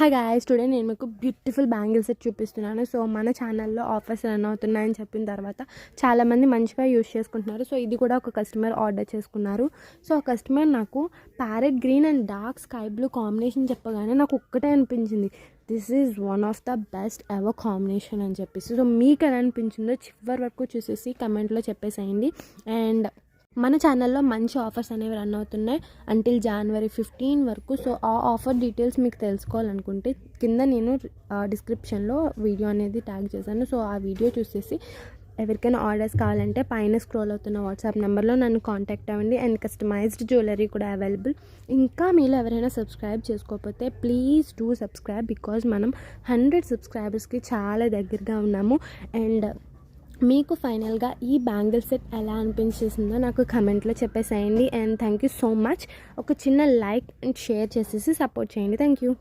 Hi guys, today నేను మీకు beautiful bangle set చూపిస్తున్నాను. సో మన ఛానల్లో ఆఫర్స్ రన్ అవుతున్నాయని చెప్పిన తర్వాత చాలామంది మంచిగా యూస్ చేసుకుంటున్నారు. సో ఇది కూడా ఒక కస్టమర్ ఆర్డర్ చేసుకున్నారు. సో ఆ కస్టమర్ నాకు parrot green and dark sky blue combination చెప్పగానే నాకు ఒక్కటే అనిపించింది, this is one of the best ever combination అని చెప్పేసి. సో మీకు ఎలా అనిపించిందో చివరి వరకు చూసేసి కమెంట్లో చెప్పేసేయండి. అండ్ మన ఛానల్లో మంచి ఆఫర్స్ అనేవి రన్ అవుతున్నాయి అంటిల్ January 15 వరకు. సో ఆ ఆఫర్ డీటెయిల్స్ మీకు తెలుసుకోవాలనుకుంటే కింద నేను డిస్క్రిప్షన్లో వీడియో అనేది ట్యాగ్ చేశాను. సో ఆ వీడియో చూసేసి ఎవరికైనా ఆర్డర్స్ కావాలంటే పైన స్క్రోల్ అవుతున్న వాట్సాప్ నెంబర్లో నన్ను కాంటాక్ట్ అవ్వండి. అండ్ కస్టమైజ్డ్ జ్యువెలరీ కూడా అవైలబుల్. ఇంకా మీలో ఎవరైనా సబ్స్క్రైబ్ చేసుకోకపోతే ప్లీజ్ డూ సబ్స్క్రైబ్, బికాజ్ మనం 100 సబ్స్క్రైబర్స్కి చాలా దగ్గరగా ఉన్నాము. అండ్ మీకు ఫైనల్గా ఈ బ్యాంగిల్ సెట్ ఎలా అనిపించేసిందో నాకు కమెంట్లో చెప్పేసేయండి. And thank you so much. ఒక చిన్న లైక్ అండ్ షేర్ చేసేసి సపోర్ట్ చేయండి. Thank you.